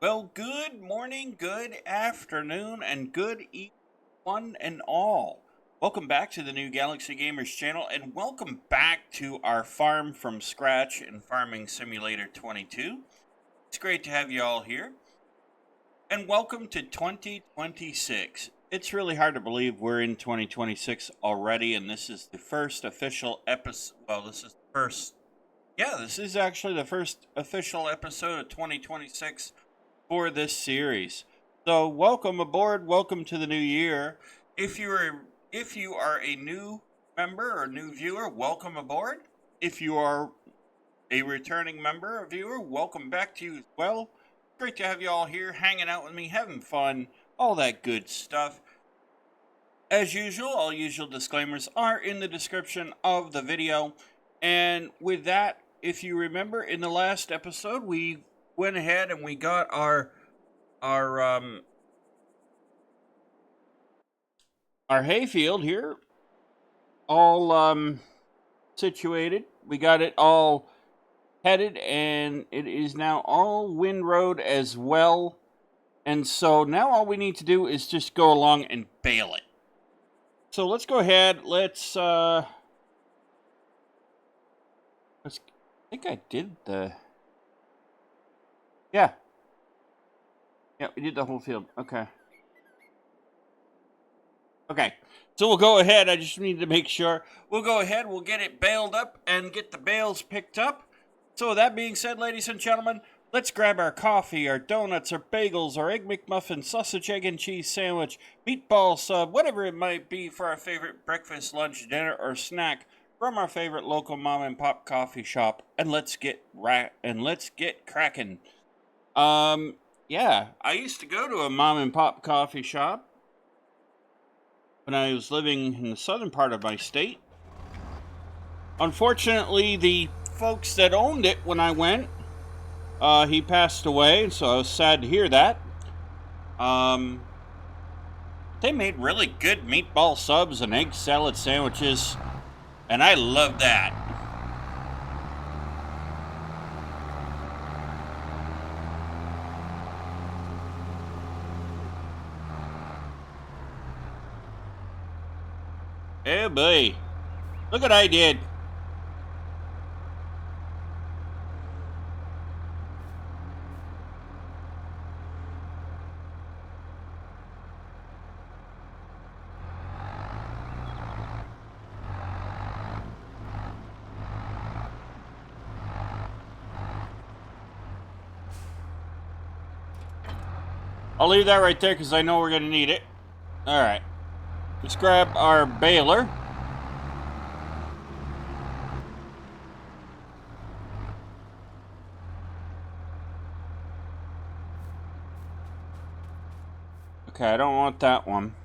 Well, good morning, good afternoon, and good evening, one and all. Welcome back to the new Galaxy Gamers channel, and welcome back to our Farm from Scratch and Farming Simulator 22. It's great to have you all here, and welcome to 2026. It's really hard to believe we're in 2026 already, and this is the first official episode. Well, this is actually the first official episode of 2026 for this series. So welcome aboard, welcome to the new year. If you are a new member or new viewer, welcome aboard. If you are a returning member or viewer, welcome back to you as well. Great to have you all here hanging out with me, having fun, all that good stuff. As usual, all usual disclaimers are in the description of the video. And with that, if you remember in the last episode, we went ahead and we got our hayfield here all situated. We got it all headed, and it is now all windrowed as well. And so now all we need to do is just go along and bale it. So let's go ahead. I think I did the. Yeah, we did the whole field. Okay. So we'll go ahead. I just need to make sure. We'll go ahead. We'll get it baled up and get the bales picked up. So with that being said, ladies and gentlemen, let's grab our coffee, our donuts, our bagels, our egg McMuffin, sausage, egg, and cheese sandwich, meatball sub, whatever it might be for our favorite breakfast, lunch, dinner, or snack from our favorite local mom and pop coffee shop, and let's get cracking. Yeah, I used to go to a mom and pop coffee shop when I was living in the southern part of my state. Unfortunately, the folks that owned it when I went, he passed away, so I was sad to hear that. They made really good meatball subs and egg salad sandwiches, and I loved that. Oh boy, look what I did. I'll leave that right there because I know we're going to need it. Alright. Let's grab our baler. Okay, I don't want that one.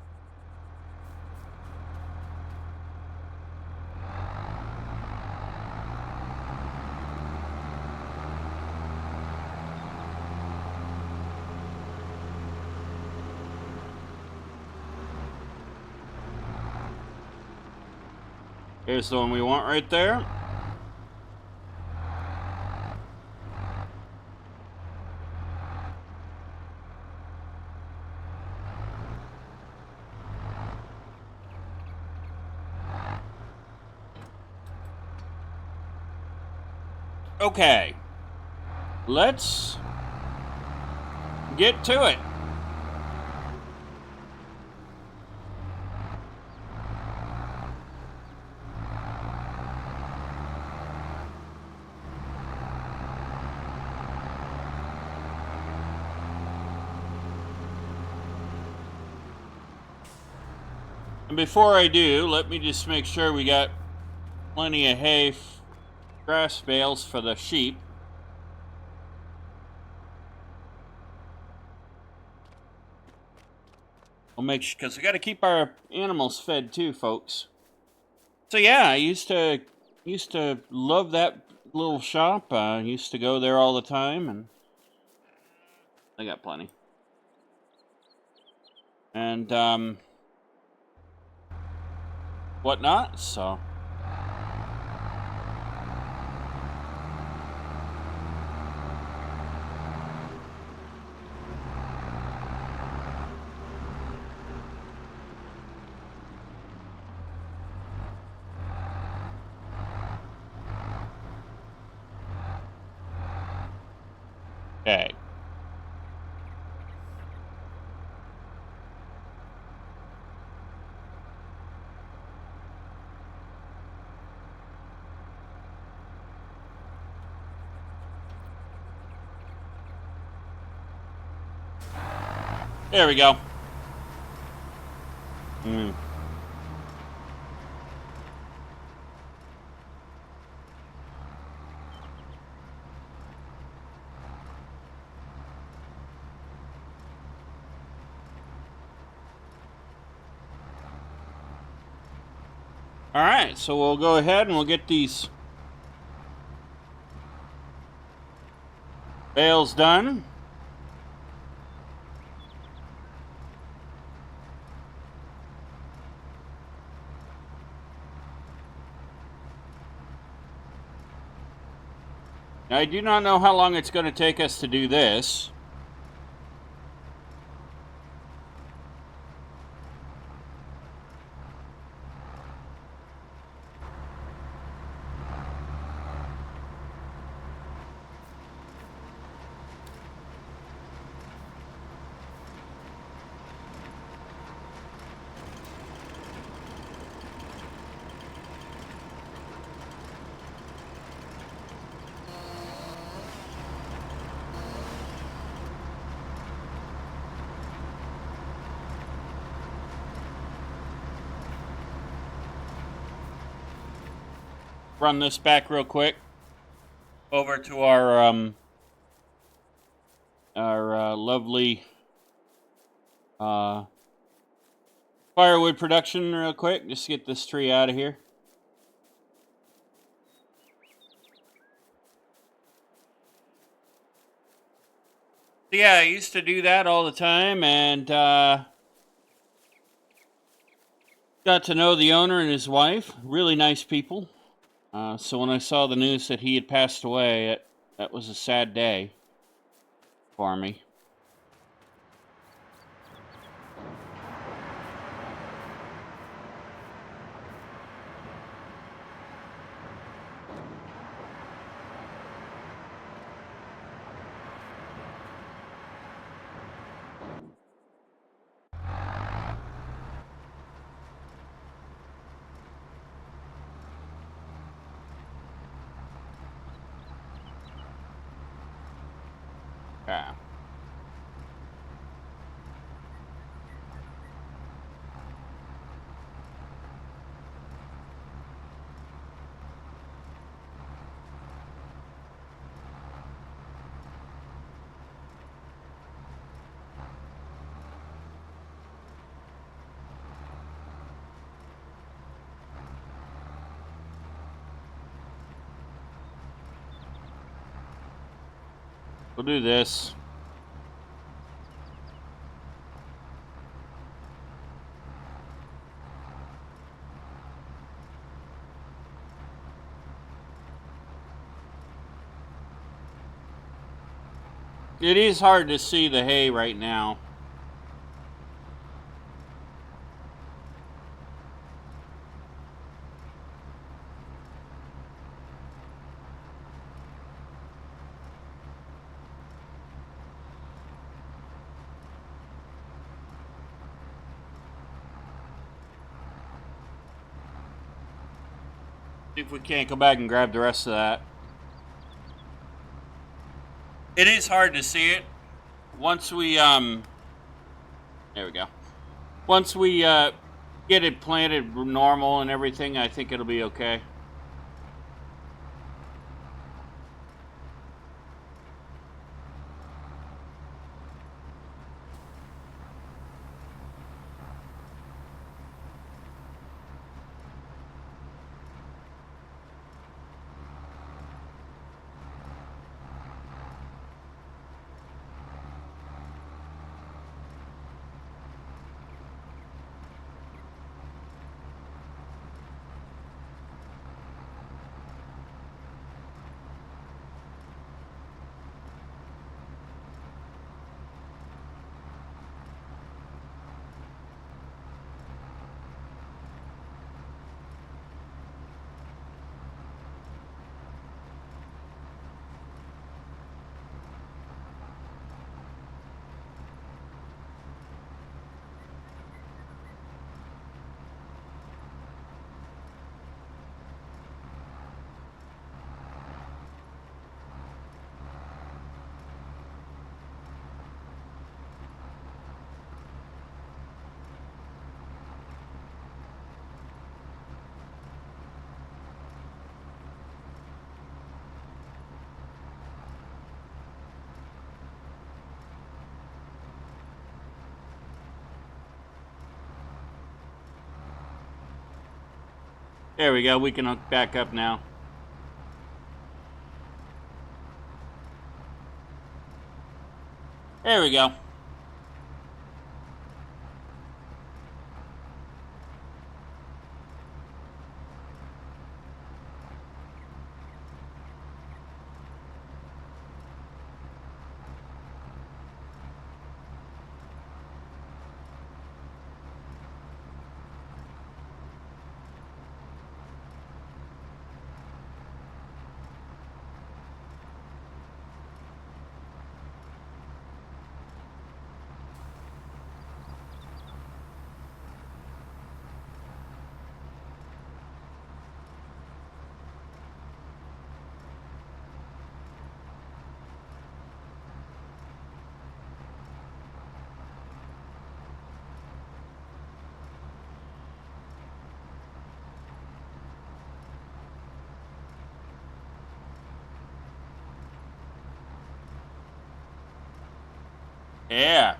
Here's the one we want right there. Okay. Let's get to it. And before I do, let me just make sure we got plenty of hay, grass bales for the sheep. We'll make sure, because we got to keep our animals fed too, folks. So yeah, I used to love that little shop. I used to go there all the time, and I got plenty. And whatnot. So Okay. There we go. All right, so we'll go ahead and we'll get these bales done. Now, I do not know how long it's going to take us to do this. Run this back real quick over to our lovely firewood production real quick. Just get this tree out of here. So yeah, I used to do that all the time, and got to know the owner and his wife. Really nice people. So when I saw the news that he had passed away, that was a sad day for me. Yeah. We'll do this. It is hard to see the hay right now. See if we can't go back and grab the rest of that. It is hard to see it. Once we there we go. Once we get it planted normal and everything, I think it'll be okay. There we go. We can hook back up now. There we go. Yeah.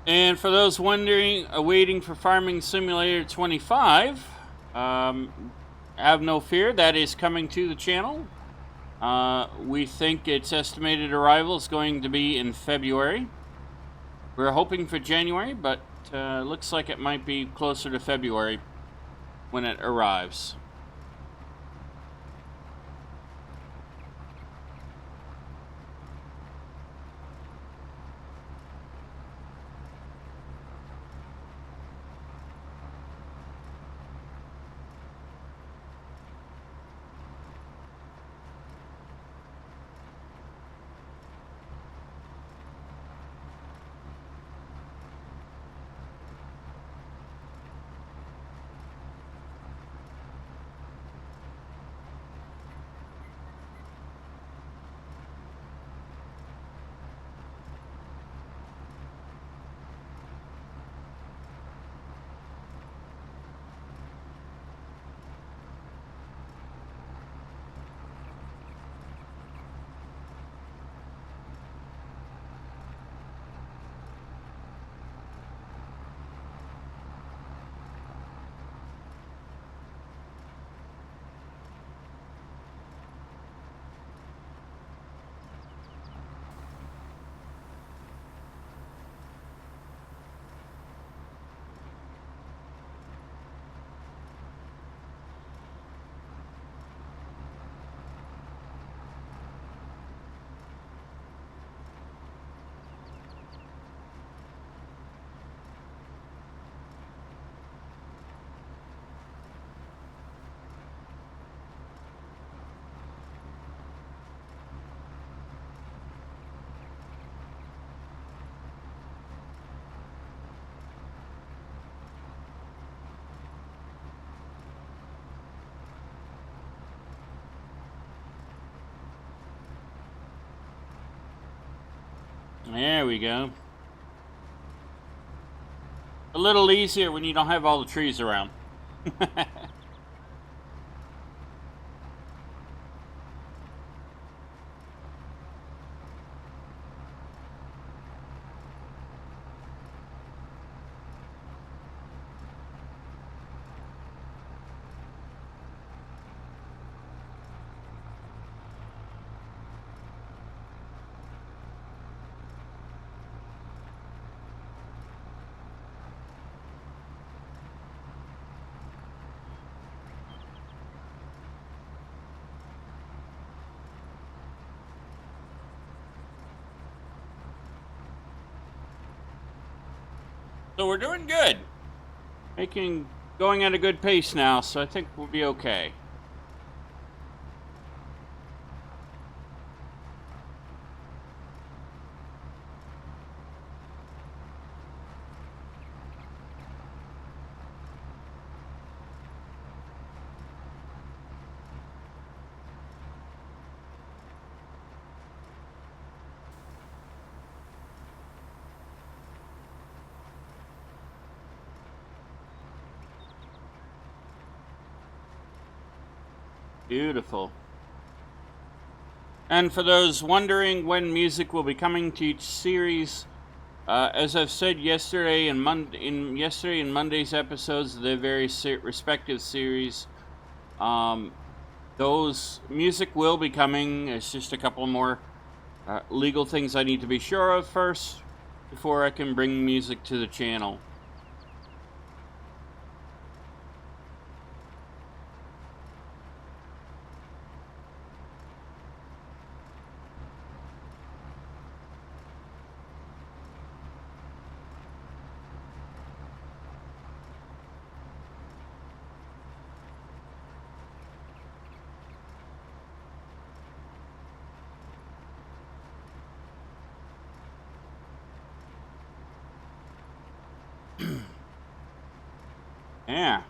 And for those wondering, waiting for Farming Simulator 25, have no fear, that is coming to the channel. We think its estimated arrival is going to be in February. We're hoping for January, but looks like it might be closer to February when it arrives. There we go. A little easier when you don't have all the trees around. So we're doing good. Going at a good pace now, so I think we'll be okay. Beautiful. And for those wondering when music will be coming to each series, As I've said yesterday and Monday's episodes of the various respective series, those music will be coming. It's just a couple more legal things I need to be sure of first before I can bring music to the channel. Yeah.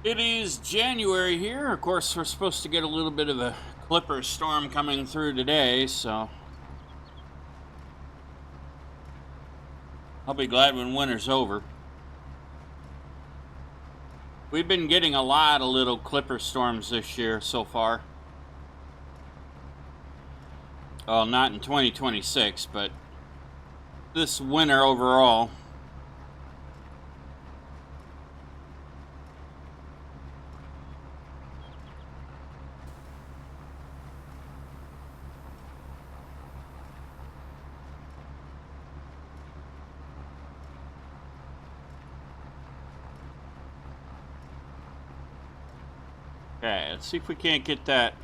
It is January here. Of course, we're supposed to get a little bit of a clipper storm coming through today, so I'll be glad when winter's over. We've been getting a lot of little clipper storms this year so far. Well, not in 2026, but this winter overall. Okay, let's see if we can't get that.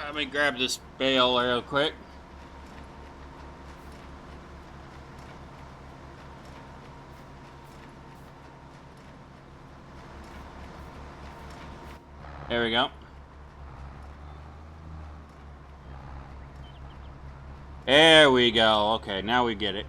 Let me grab this bale real quick. There we go. There we go. Okay, now we get it.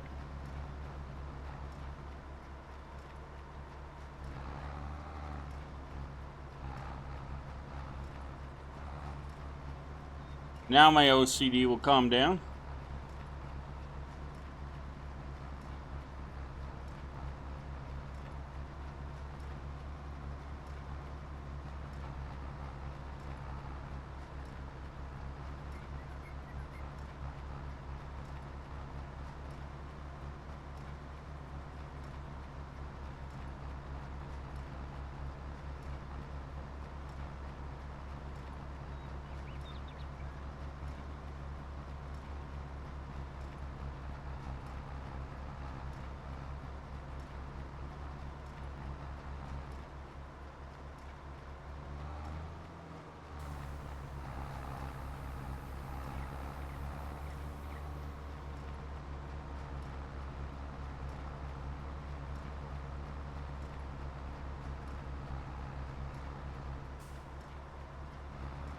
Now my OCD will calm down.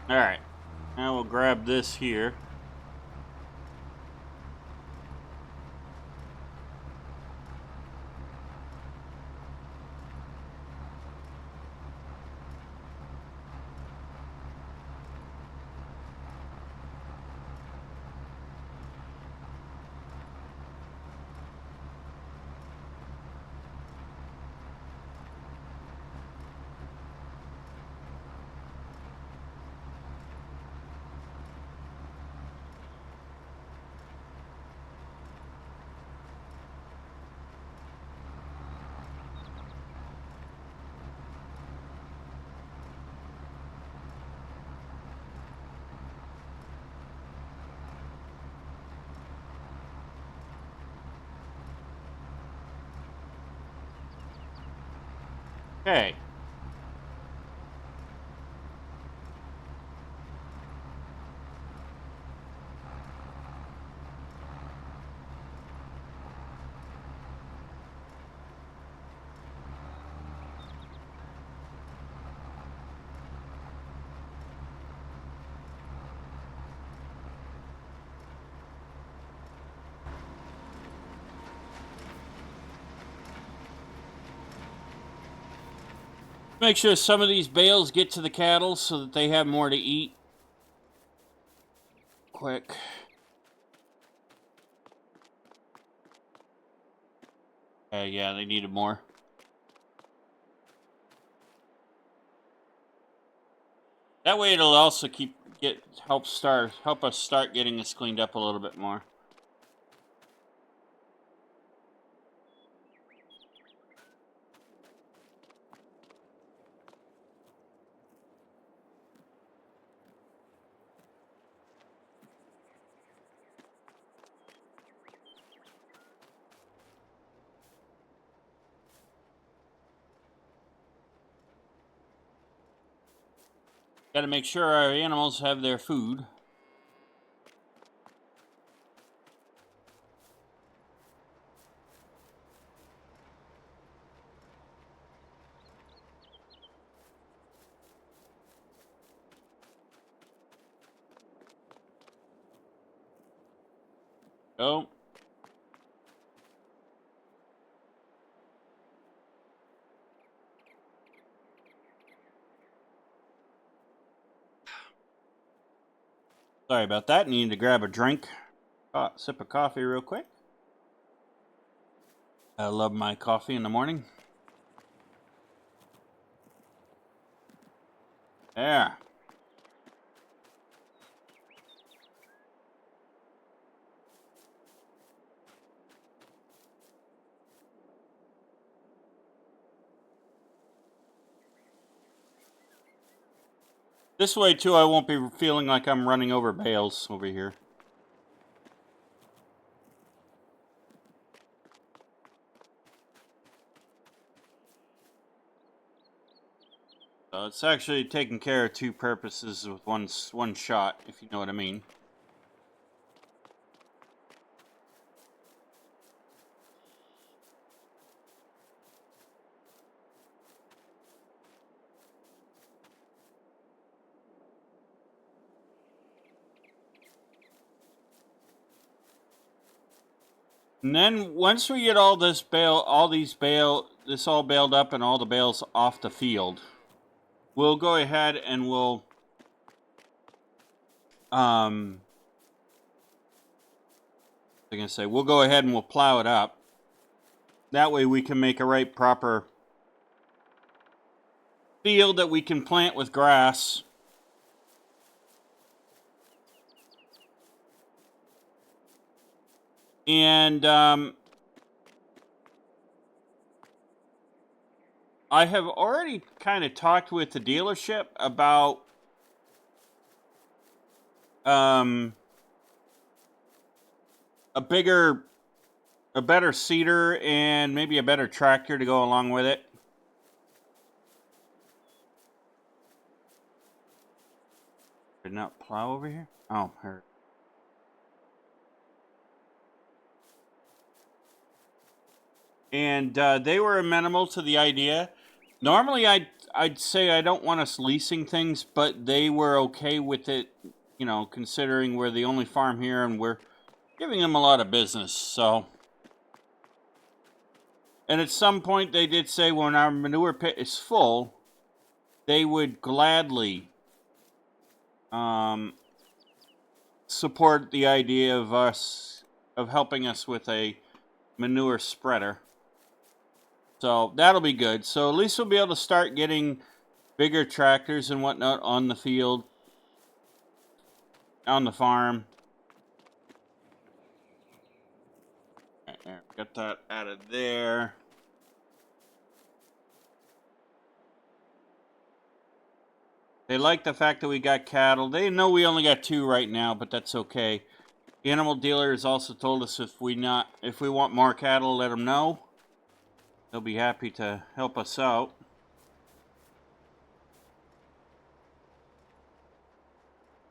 Alright, now we'll grab this here. Okay. Make sure some of these bales get to the cattle so that they have more to eat. Quick. Yeah, they needed more. That way it'll also help us start getting this cleaned up a little bit more. Got to make sure our animals have their food. Oh. Sorry about that. Need to grab a drink. Sip of coffee real quick. I love my coffee in the morning. Yeah. This way, too, I won't be feeling like I'm running over bales over here. So it's actually taking care of two purposes with one shot, if you know what I mean. And then once we get all this this all baled up and all the bales off the field, we'll go ahead and we'll we'll go ahead and we'll plow it up. That way we can make a right proper field that we can plant with grass. And I have already kind of talked with the dealership about a better seeder and maybe a better tractor to go along with it. Did not plow over here? Oh, here. And they were amenable to the idea. Normally, I'd say I don't want us leasing things, but they were okay with it, you know, considering we're the only farm here and we're giving them a lot of business, so. And at some point, they did say when our manure pit is full, they would gladly support the idea of helping us with a manure spreader. So that'll be good. So at least we'll be able to start getting bigger tractors and whatnot on the field, on the farm. Right there, got that added there. They like the fact that we got cattle. They know we only got 2 right now, but that's okay. The animal dealer has also told us if we want more cattle, let them know. They'll be happy to help us out.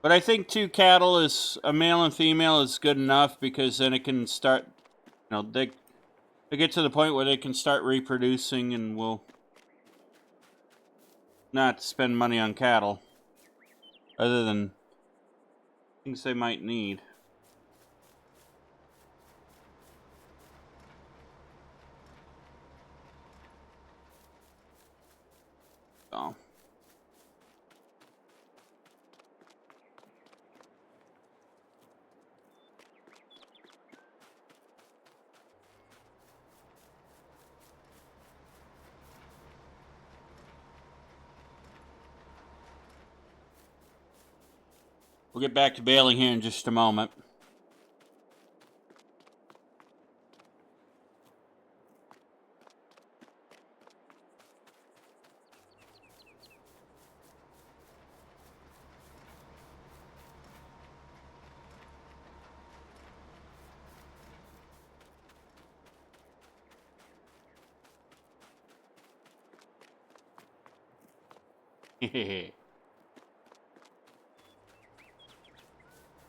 But I think 2 cattle is a male and female is good enough because then it can start, you know, they get to the point where they can start reproducing and we'll not spend money on cattle other than things they might need. We'll get back to baling here in just a moment.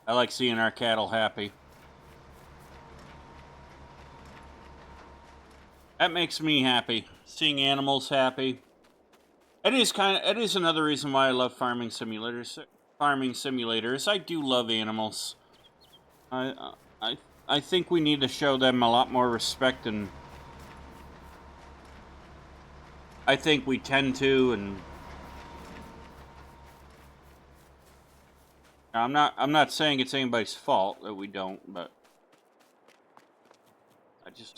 I like seeing our cattle happy. That makes me happy. Seeing animals happy. It is another reason why I love farming simulators. I do love animals. I think we need to show them a lot more respect, and I think we tend to. And I'm not saying it's anybody's fault that we don't, but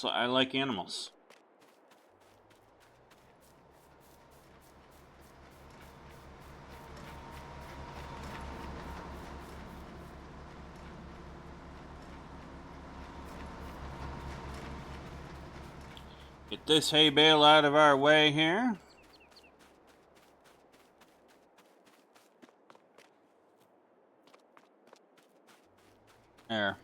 I like animals. Get this hay bale out of our way here. There.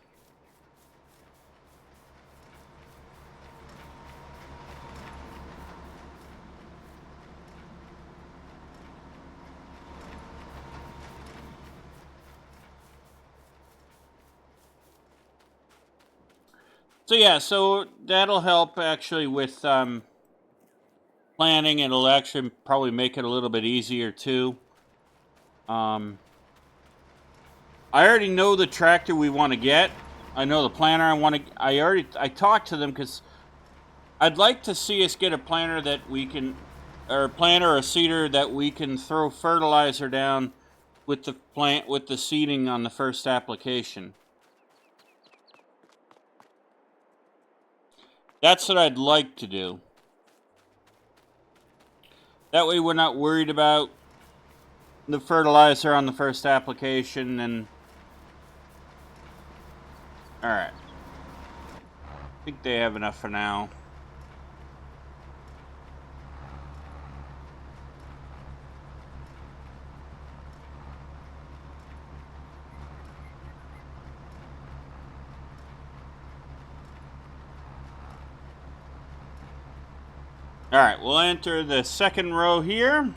So yeah, so that'll help actually with planning. It'll actually probably make it a little bit easier too. I already know the tractor we want to get. I know the planter I want to. I talked to them because I'd like to see us get a planter that we can, or a planter or a seeder that we can throw fertilizer down with the plant with the seeding on the first application. That's what I'd like to do. That way we're not worried about the fertilizer on the first application. And alright. I think they have enough for now. Alright, we'll enter the second row here.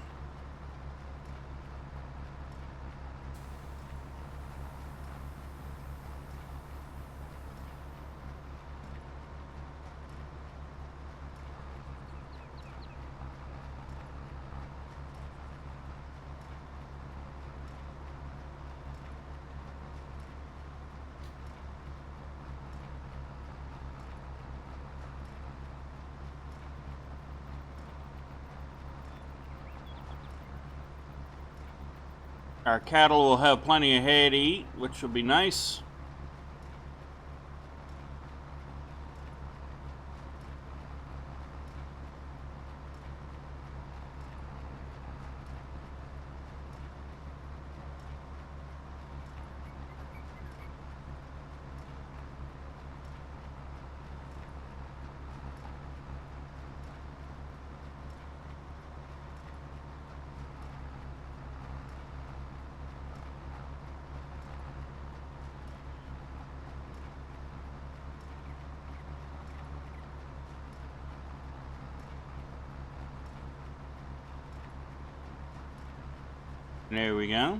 Our cattle will have plenty of hay to eat, which will be nice. There we go.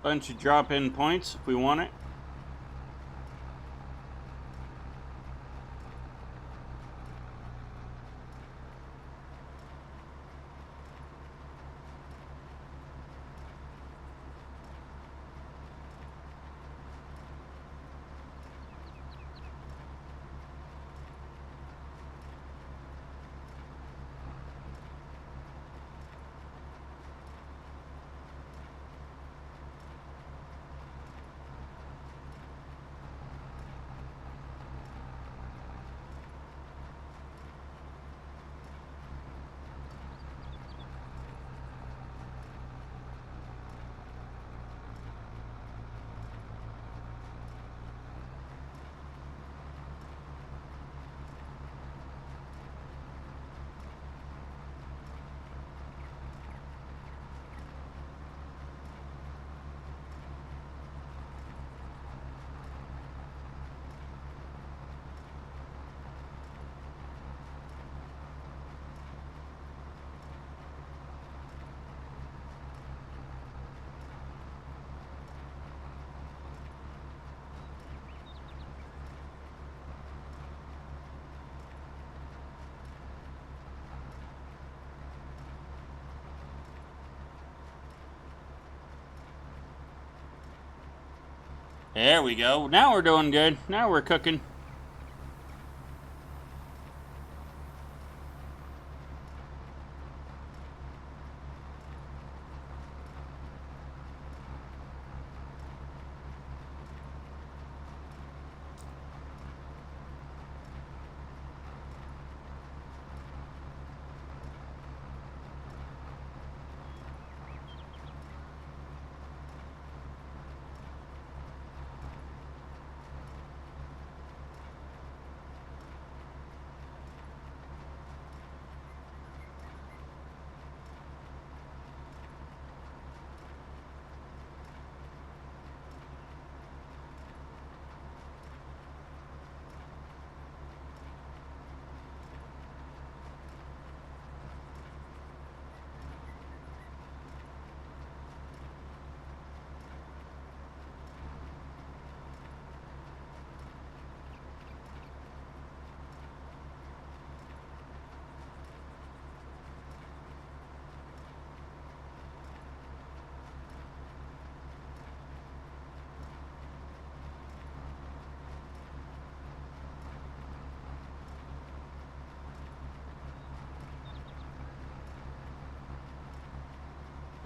Bunch of drop-in points if we want it. There we go. Now we're doing good. Now we're cooking.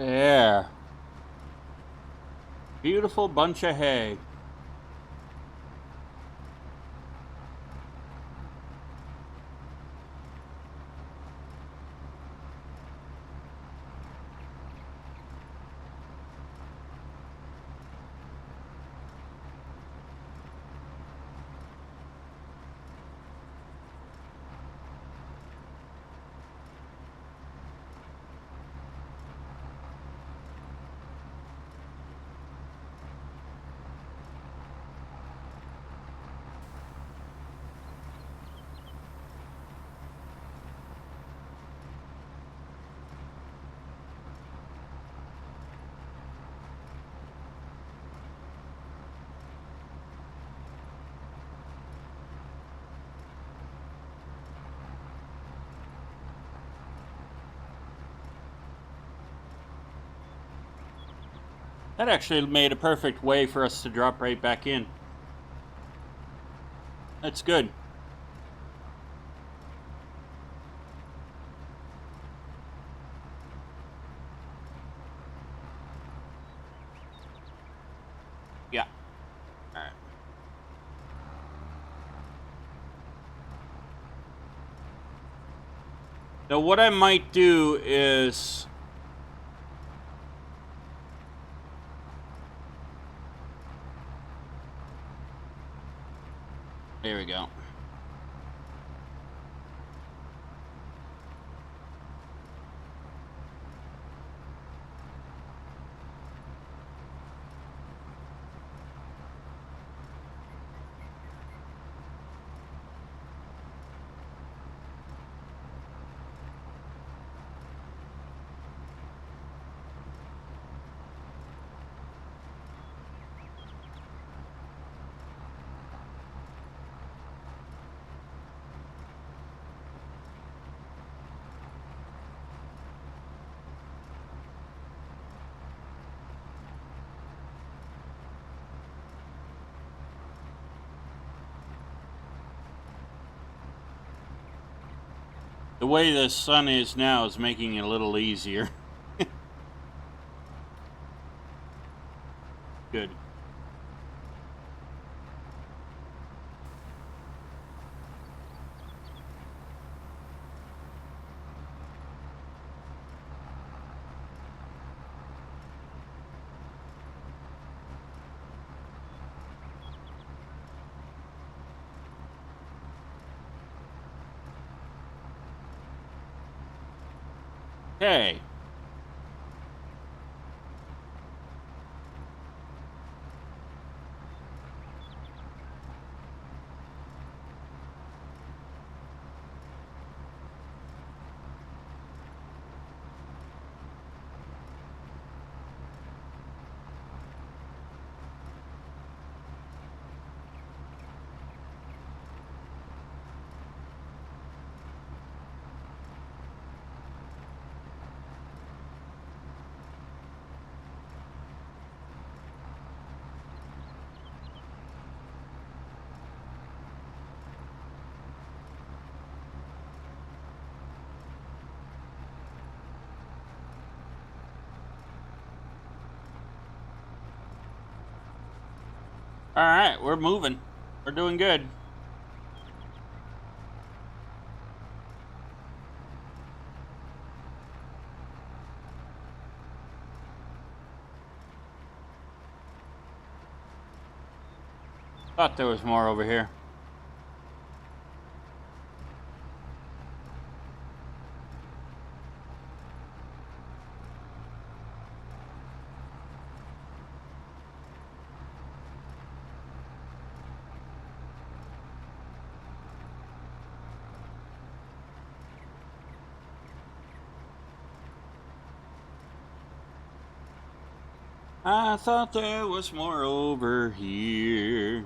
Yeah. Beautiful bunch of hay. That actually made a perfect way for us to drop right back in. That's good. Yeah. All right. Now what I might do is... There we go. The way the sun is now is making it a little easier. Good. Okay. All right, we're moving. We're doing good. Thought there was more over here. I thought there was more over here.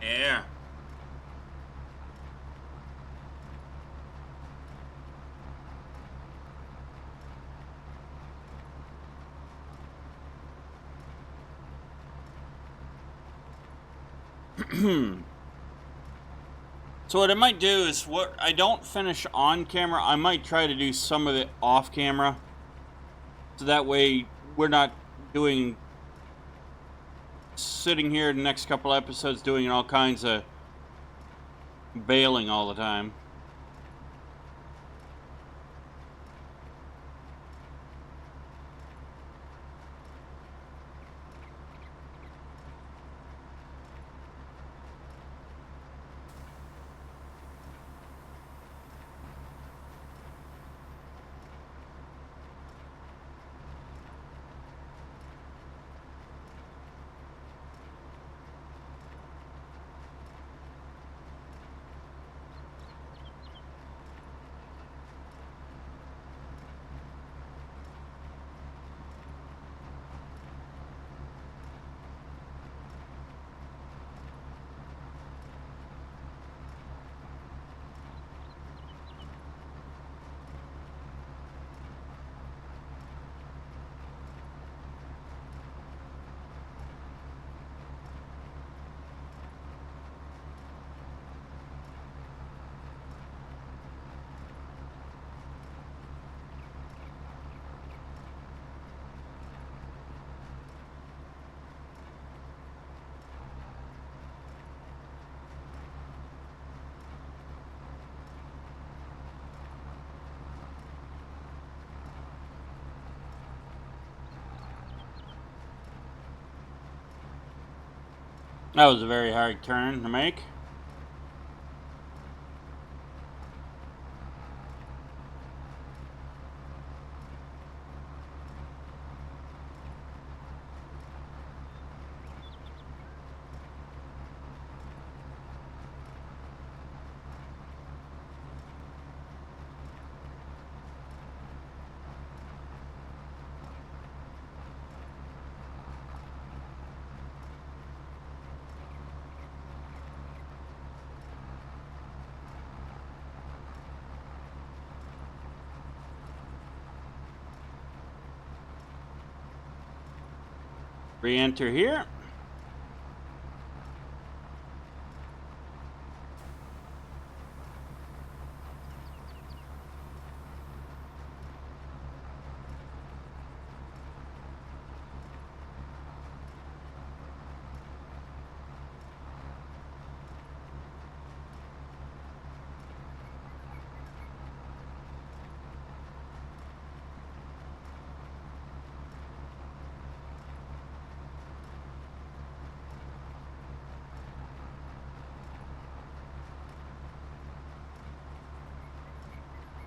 Yeah. So what I might do is, what I don't finish on camera, I might try to do some of it off camera. So that way we're not sitting here the next couple episodes doing all kinds of bailing all the time. That was a very hard turn to make. Re-enter here.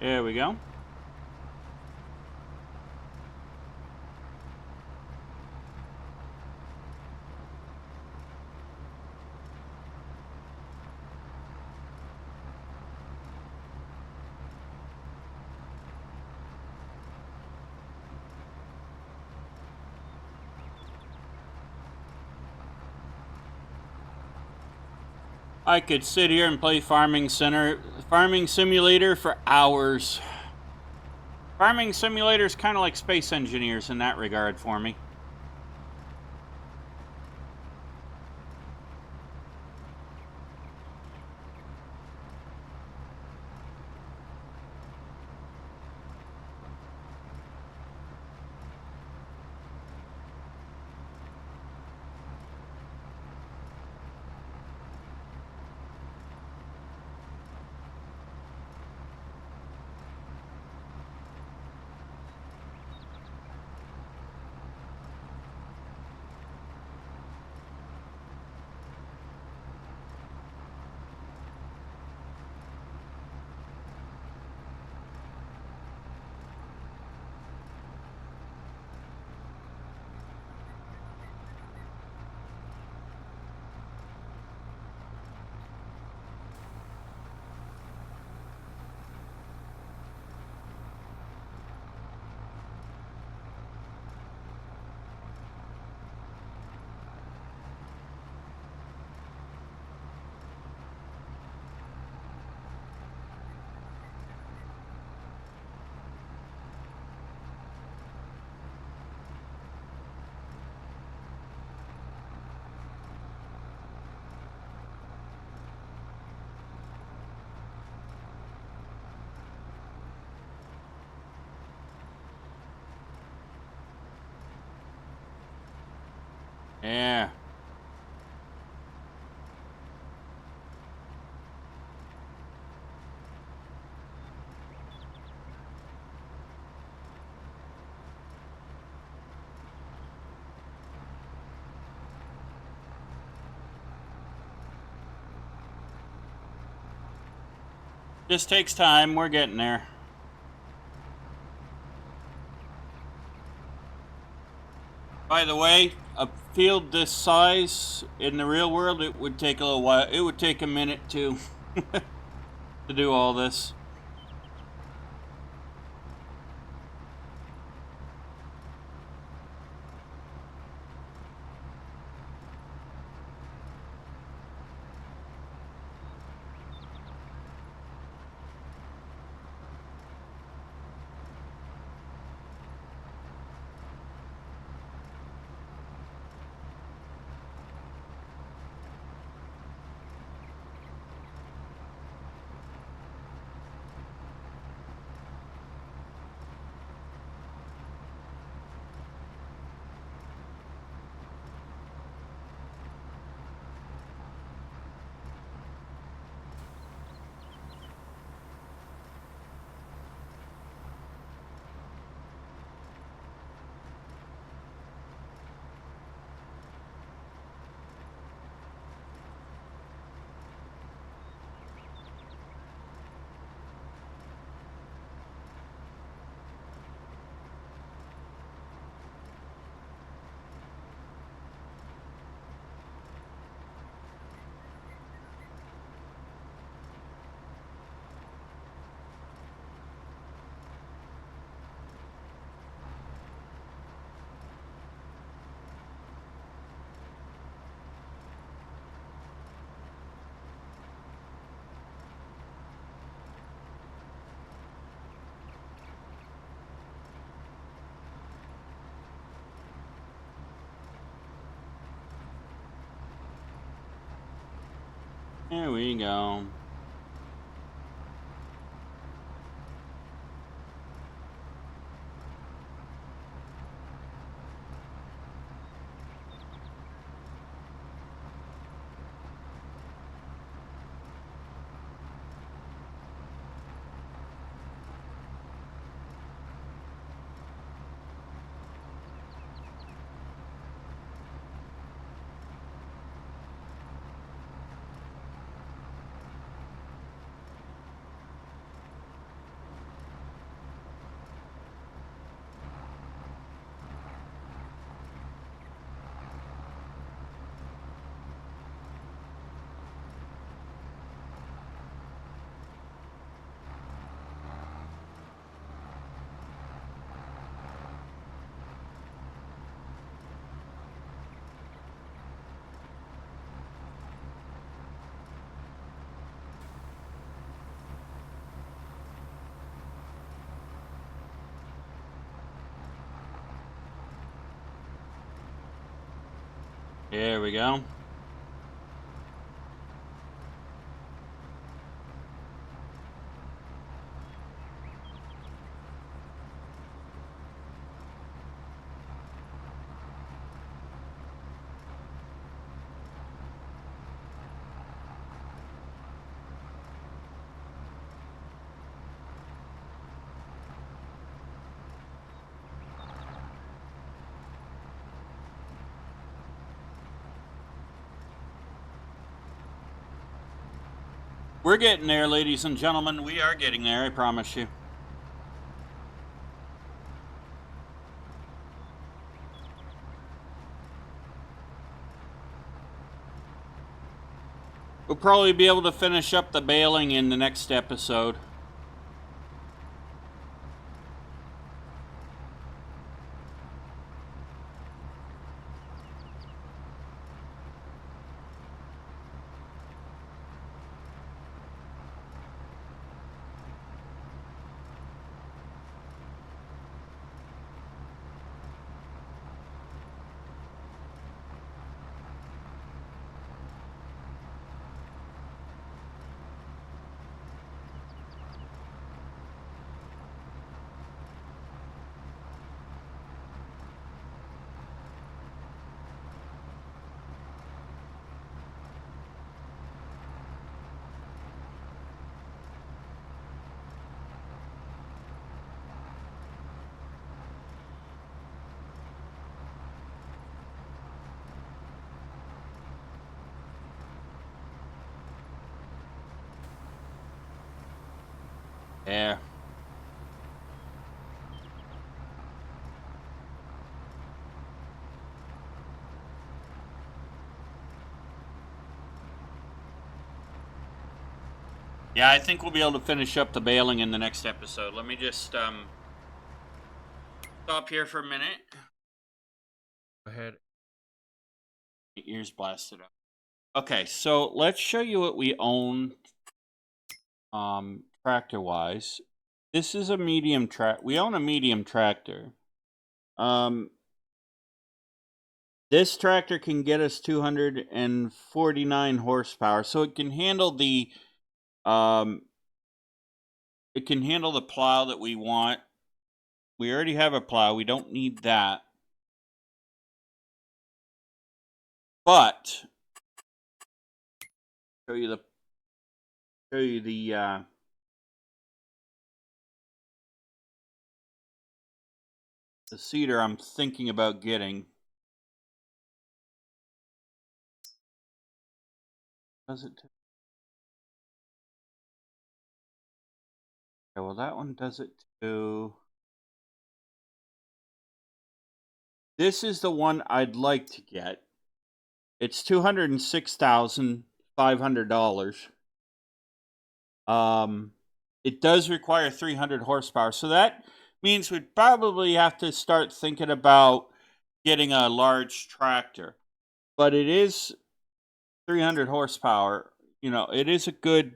There we go. I could sit here and play Farming Simulator for hours. Farming Simulator is kind of like Space Engineers in that regard for me. Yeah. Just takes time. We're getting there. By the way, a field this size in the real world, it would take a little while. It would take a minute to do all this. There we go. There we go. We're getting there, ladies and gentlemen. We are getting there, I promise you. We'll probably be able to finish up the baling in the next episode. Yeah. Yeah, I think we'll be able to finish up the baling in the next episode. Let me just stop here for a minute. Go ahead. Ears blasted up. Okay, so let's show you what we own tractor wise. This is a medium we own a medium tractor. This tractor can get us 249 horsepower, so it can handle the plow that we want. We already have a plow. We don't need that. But show you the seeder I'm thinking about getting. Does it? Okay, well, that one does it too. This is the one I'd like to get. It's $206,500. It does require 300 horsepower, so that means we'd probably have to start thinking about getting a large tractor. But it is 300 horsepower. You know, it is a good.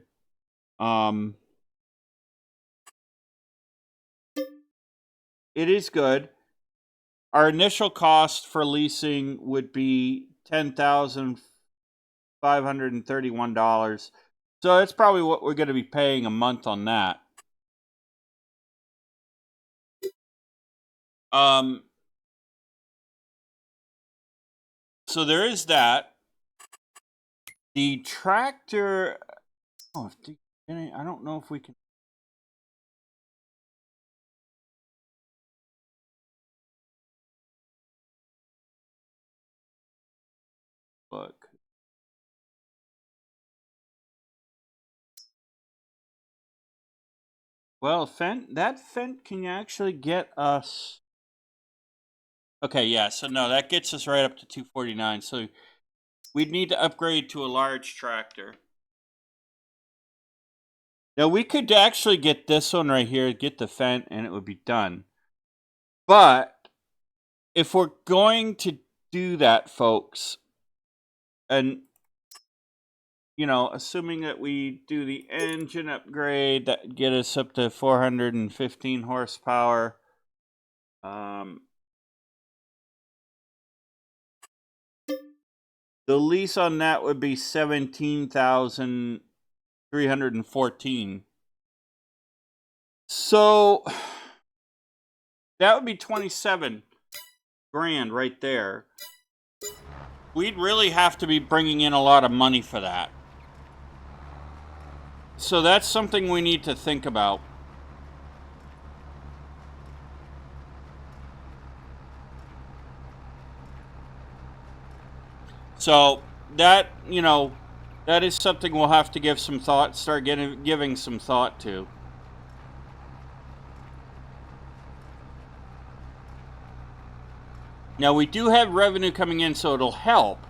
It is good. Our initial cost for leasing would be $10,000 $531. So that's probably what we're going to be paying a month on that. So there is that. The tractor. Oh, I don't know if we can. Look. Well, that Fent can actually get us. Okay, yeah. So no, that gets us right up to 249. So we'd need to upgrade to a large tractor. Now we could actually get this one right here, get the Fent, and it would be done. But if we're going to do that, folks, and assuming that we do the engine upgrade that get us up to 415 horsepower, the lease on that would be 17,314. So that would be 27 grand right there. We'd really have to be bringing in a lot of money for that. So that's something we need to think about. So that, that is something we'll have to give some thought, start giving some thought to. Now we do have revenue coming in, so it'll help,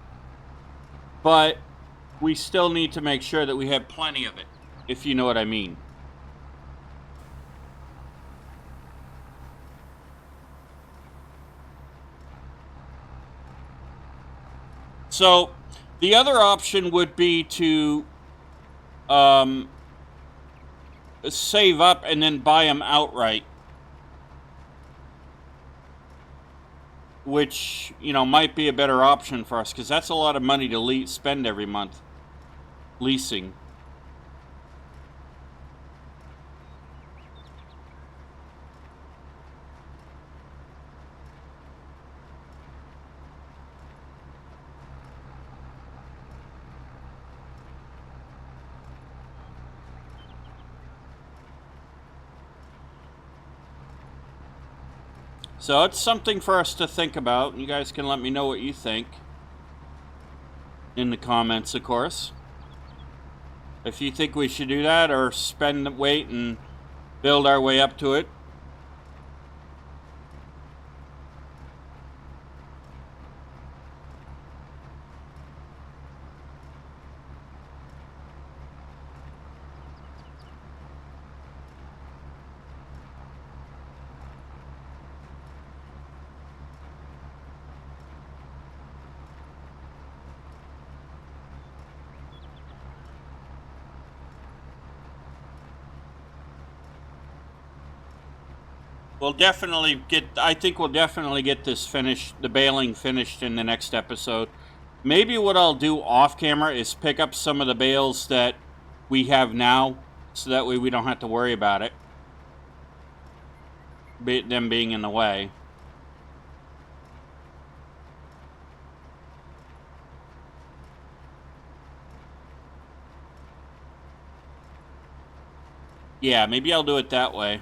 but we still need to make sure that we have plenty of it, if you know what I mean. So the other option would be to save up and then buy them outright, which might be a better option for us, because that's a lot of money to spend every month leasing. So it's something for us to think about. You guys can let me know what you think in the comments, of course. If you think we should do that or wait and build our way up to it. I think we'll definitely get this finished, the baling finished in the next episode. Maybe what I'll do off camera is pick up some of the bales that we have now, so that way we don't have to worry about it, them being in the way. Yeah, maybe I'll do it that way.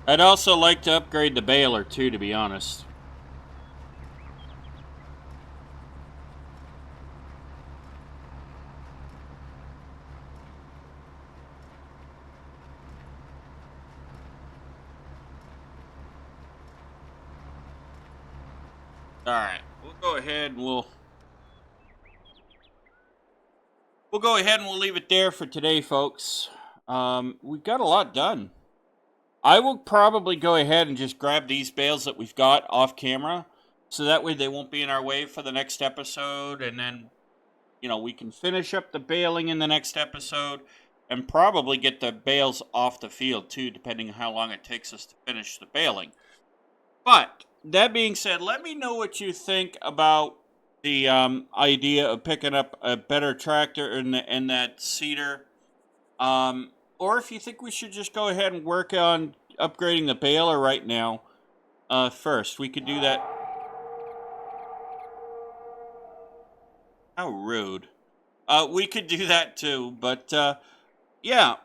I'd also like to upgrade the baler too, to be honest. All right, we'll go ahead and we'll leave it there for today, folks. We've got a lot done. I will probably go ahead and just grab these bales that we've got off camera, so that way they won't be in our way for the next episode, and then we can finish up the baling in the next episode, and probably get the bales off the field too, depending on how long it takes us to finish the baling. But that being said, let me know what you think about the idea of picking up a better tractor in that seeder. Or if you think we should just go ahead and work on upgrading the baler right now first. We could do that. How rude. We could do that too. But yeah,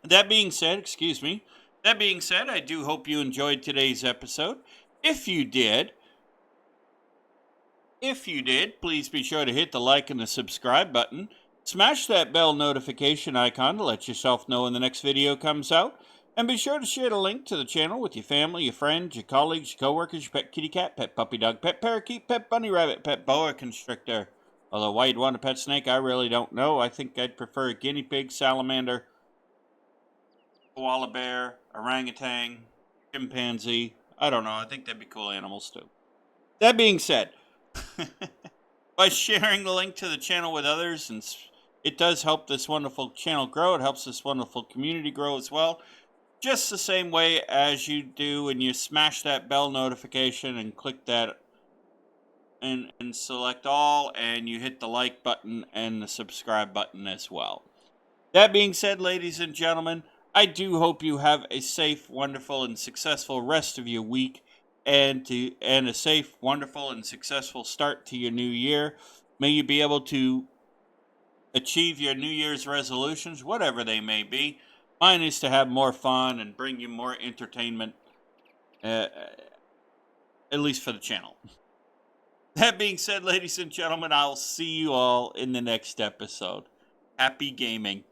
that being said, excuse me. That being said, I do hope you enjoyed today's episode. If you did, please be sure to hit the like and the subscribe button. Smash that bell notification icon to let yourself know when the next video comes out. And be sure to share the link to the channel with your family, your friends, your colleagues, your coworkers, your pet kitty cat, pet puppy dog, pet parakeet, pet bunny rabbit, pet boa constrictor. Although why you'd want a pet snake, I really don't know. I think I'd prefer a guinea pig, salamander, koala bear, orangutan, chimpanzee. I don't know. I think that'd be cool animals too. That being said, by sharing the link to the channel with others, and it does help this wonderful channel grow. It helps this wonderful community grow as well. Just the same way as you do when you smash that bell notification and click that and select all, and you hit the like button and the subscribe button as well. That being said, ladies and gentlemen, I do hope you have a safe, wonderful, and successful rest of your week, and a safe, wonderful, and successful start to your new year. May you be able to achieve your New Year's resolutions, whatever they may be. Mine is to have more fun and bring you more entertainment, at least for the channel. That being said, ladies and gentlemen, I'll see you all in the next episode. Happy gaming.